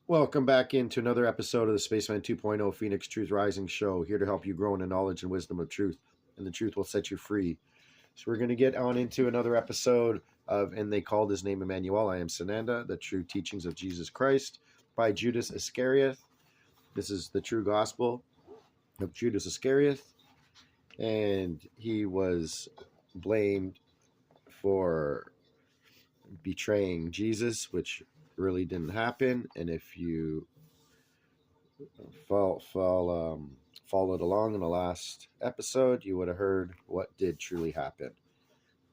Welcome back into another episode of the Spaceman 2.0 Phoenix Truth Rising Show, here to help you grow in the knowledge and wisdom of truth, and the truth will set you free. So we're going to get on into another episode of And They Called His Name Emmanuel. I am Sananda, the True Teachings of Jesus Christ by Judas Iscarioth. This is the true gospel of Judas Iscarioth, and he was blamed for betraying Jesus, which really didn't happen. And if you followed along in the last episode, you would have heard what did truly happen.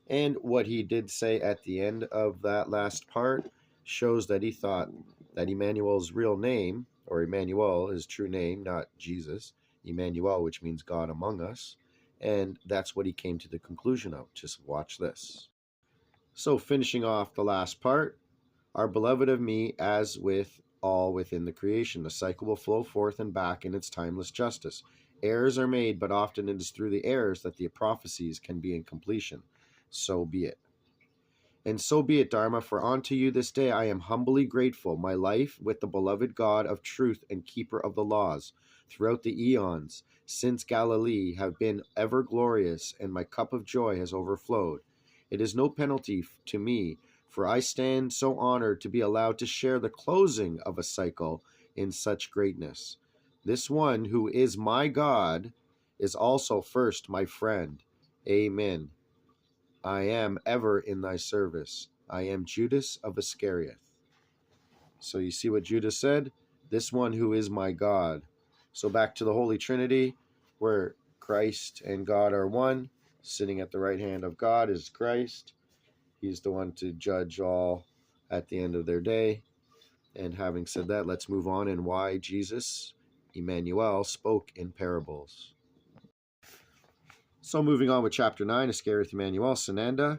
And what he did say at the end of that last part shows that he thought that Emmanuel's real name, or Emmanuel, his true name, not Jesus, Emmanuel, which means God among us, and that's what he came to the conclusion of. Just watch this. So finishing off the last part, our beloved of me, as with all within the creation, the cycle will flow forth and back in its timeless justice. Errors are made, but often it is through the errors that the prophecies can be in completion. So be it. And so be it, Dharma, for unto you this day I am humbly grateful, my life with the beloved God of truth and keeper of the laws, throughout the eons, since Galilee, have been ever glorious, and my cup of joy has overflowed. It is no penalty to me, for I stand so honored to be allowed to share the closing of a cycle in such greatness. This one who is my God is also first my friend. Amen. I am ever in thy service. I am Judas of Iscarioth. So you see what Judas said? This one who is my God. So back to the Holy Trinity, where Christ and God are one. Sitting at the right hand of God is Christ. He's the one to judge all at the end of their day. And having said that, let's move on and why Jesus, Emmanuel, spoke in parables. So moving on with chapter 9, Iscarioth Emmanuel, Sananda,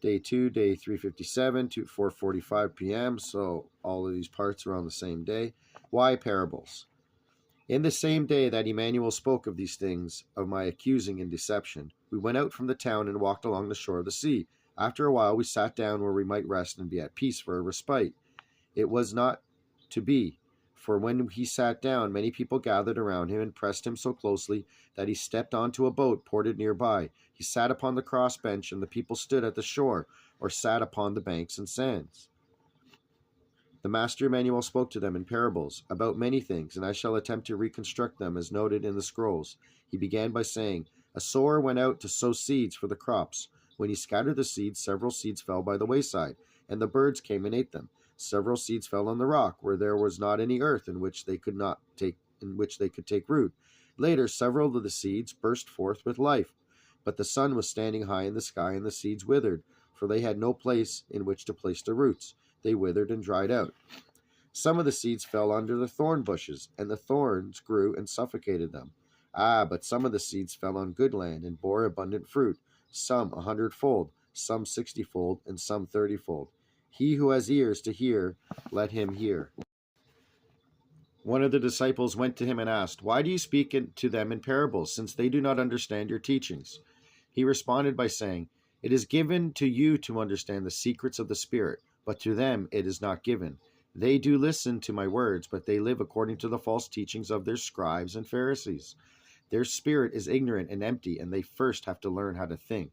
day 2, day 357 to 4:45 p.m. So all of these parts are on the same day. Why parables? In the same day that Emmanuel spoke of these things, of my accusing and deception, we went out from the town and walked along the shore of the sea. After a while we sat down where we might rest and be at peace for a respite. It was not to be, for when he sat down, many people gathered around him and pressed him so closely that he stepped onto a boat ported nearby. He sat upon the cross bench, and the people stood at the shore, or sat upon the banks and sands. The Master Emmanuel spoke to them in parables about many things, and I shall attempt to reconstruct them as noted in the scrolls. He began by saying, a sower went out to sow seeds for the crops. When he scattered the seeds, several seeds fell by the wayside, and the birds came and ate them. Several seeds fell on the rock, where there was not any earth in which they could take root. Later, several of the seeds burst forth with life, but the sun was standing high in the sky, and the seeds withered, for they had no place in which to place their roots. They withered and dried out. Some of the seeds fell under the thorn bushes, and the thorns grew and suffocated them. But some of the seeds fell on good land and bore abundant fruit, some 100-fold, some 60-fold, and some 30-fold. He who has ears to hear, let him hear. One of the disciples went to him and asked, why do you speak to them in parables, since they do not understand your teachings? He responded by saying, it is given to you to understand the secrets of the Spirit, but to them it is not given. They do listen to my words, but they live according to the false teachings of their scribes and Pharisees. Their spirit is ignorant and empty, and they first have to learn how to think.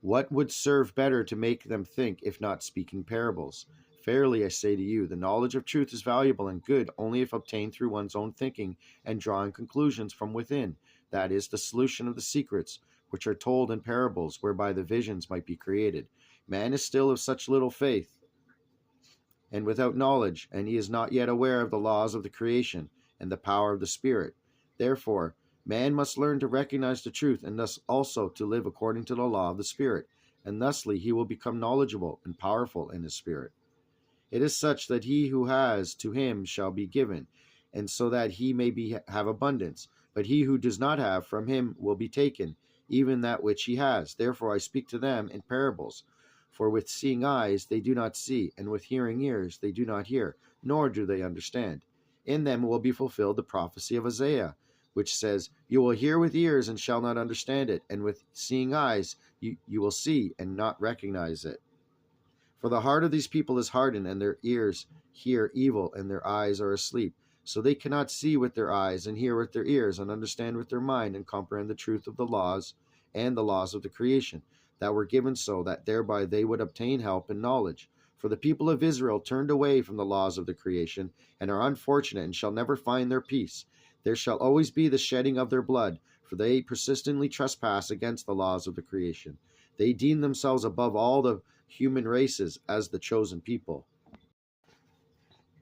What would serve better to make them think if not speaking parables? Verily I say to you, the knowledge of truth is valuable and good only if obtained through one's own thinking and drawing conclusions from within. That is the solution of the secrets, which are told in parables, whereby the visions might be created. Man is still of such little faith and without knowledge, and he is not yet aware of the laws of the creation and the power of the Spirit. Therefore, man must learn to recognize the truth, and thus also to live according to the law of the Spirit, and thusly he will become knowledgeable and powerful in his spirit. It is such that he who has, to him shall be given, and so that he may have abundance. But he who does not have, from him will be taken, even that which he has. Therefore I speak to them in parables. For with seeing eyes they do not see, and with hearing ears they do not hear, nor do they understand. In them will be fulfilled the prophecy of Isaiah, which says, you will hear with ears and shall not understand it, and with seeing eyes you will see and not recognize it. For the heart of these people is hardened, and their ears hear evil, and their eyes are asleep. So they cannot see with their eyes, and hear with their ears, and understand with their mind, and comprehend the truth of the laws and the laws of the creation, that were given so that thereby they would obtain help and knowledge. For the people of Israel turned away from the laws of the creation, and are unfortunate, and shall never find their peace. There shall always be the shedding of their blood, for they persistently trespass against the laws of the creation. They deem themselves above all the human races as the chosen people,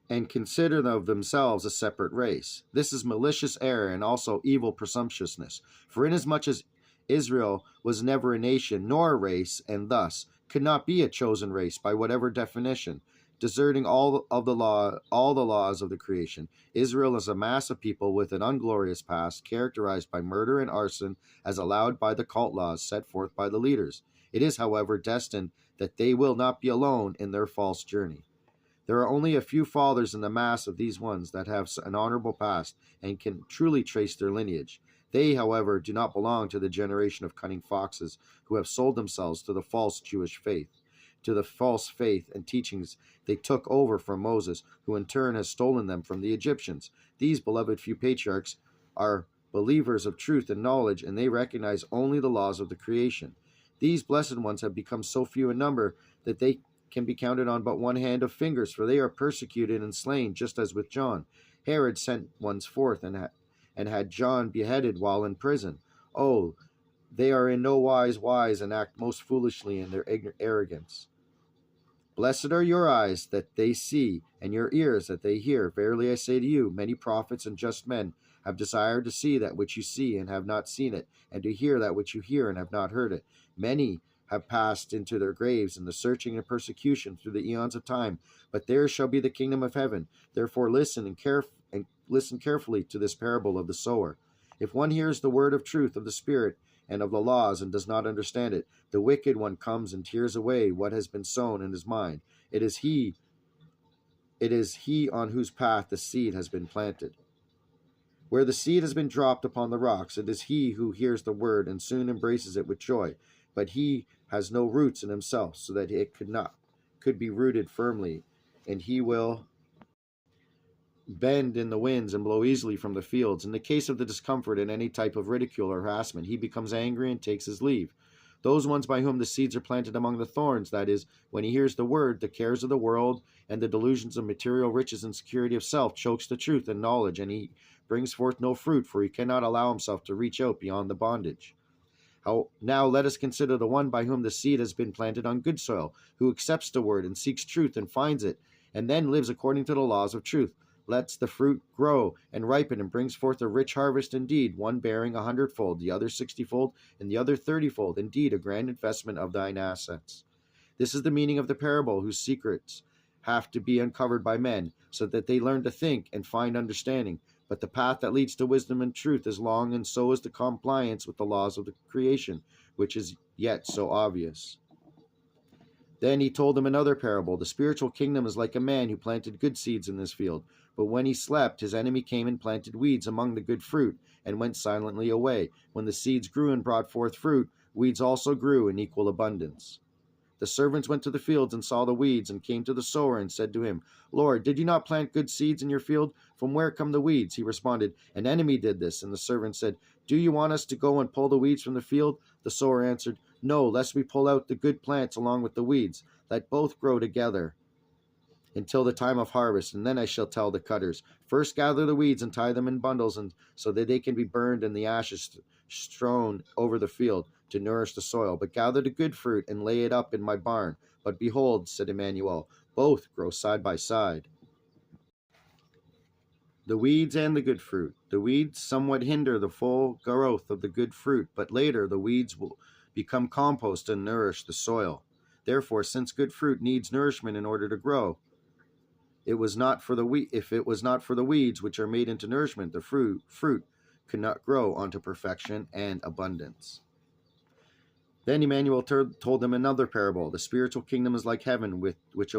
and consider of themselves a separate race. This is malicious error, and also evil presumptuousness. For inasmuch as Israel was never a nation nor a race, and thus could not be a chosen race by whatever definition, deserting all the laws of the creation, Israel is a mass of people with an unglorious past, characterized by murder and arson, as allowed by the cult laws set forth by the leaders. It is, however, destined that they will not be alone in their false journey. There are only a few fathers in the mass of these ones that have an honorable past and can truly trace their lineage. They, however, do not belong to the generation of cunning foxes who have sold themselves to the false Jewish faith, to the false faith and teachings they took over from Moses, who in turn has stolen them from the Egyptians. These beloved few patriarchs are believers of truth and knowledge, and they recognize only the laws of the creation. These blessed ones have become so few in number that they can be counted on but one hand of fingers, for they are persecuted and slain, just as with John. Herod sent ones forth and had John beheaded while in prison. Oh, they are in no wise and act most foolishly in their arrogance. Blessed are your eyes that they see, and your ears that they hear. Verily I say to you, many prophets and just men have desired to see that which you see and have not seen it, and to hear that which you hear and have not heard it. Many have passed into their graves in the searching and persecution through the eons of time, but theirs shall be the kingdom of heaven. Therefore listen listen carefully to this parable of the sower. If one hears the word of truth of the Spirit and of the laws and does not understand it, the wicked one comes and tears away what has been sown in his mind. It is he on whose path the seed has been planted. Where the seed has been dropped upon the rocks, it is he who hears the word and soon embraces it with joy, but he has no roots in himself, so that it could be rooted firmly, and he will bend in the winds and blow easily from the fields. In the case of the discomfort and any type of ridicule or harassment, he becomes angry and takes his leave. Those ones by whom the seeds are planted among the thorns, that is, when he hears the word, the cares of the world and the delusions of material riches and security of self chokes the truth and knowledge, and he brings forth no fruit, for he cannot allow himself to reach out beyond the bondage. Now let us consider the one by whom the seed has been planted on good soil, who accepts the word and seeks truth and finds it, and then lives according to the laws of truth, lets the fruit grow and ripen, and brings forth a rich harvest indeed, one bearing 100-fold, the other 60-fold, and the other 30-fold, indeed a grand investment of thine assets. This is the meaning of the parable, whose secrets have to be uncovered by men, so that they learn to think and find understanding. But the path that leads to wisdom and truth is long, and so is the compliance with the laws of the creation, which is yet so obvious. Then he told them another parable. The spiritual kingdom is like a man who planted good seeds in his field. But when he slept, his enemy came and planted weeds among the good fruit, and went silently away. When the seeds grew and brought forth fruit, weeds also grew in equal abundance. The servants went to the fields and saw the weeds, and came to the sower and said to him, Lord, did you not plant good seeds in your field? From where come the weeds? He responded, An enemy did this. And the servant said, Do you want us to go and pull the weeds from the field? The sower answered, No, lest we pull out the good plants along with the weeds. Let both grow together until the time of harvest, and then I shall tell the cutters, First gather the weeds and tie them in bundles, and so that they can be burned and the ashes strewn over the field to nourish the soil. But gather the good fruit and lay it up in my barn. But behold, said Emmanuel, both grow side by side, the weeds and the good fruit. The weeds somewhat hinder the full growth of the good fruit, but later the weeds will become compost and nourish the soil. Therefore, since good fruit needs nourishment in order to grow, if it was not for the weeds which are made into nourishment, the fruit could not grow unto perfection and abundance. Then Emmanuel told them another parable. The spiritual kingdom is like heaven, which a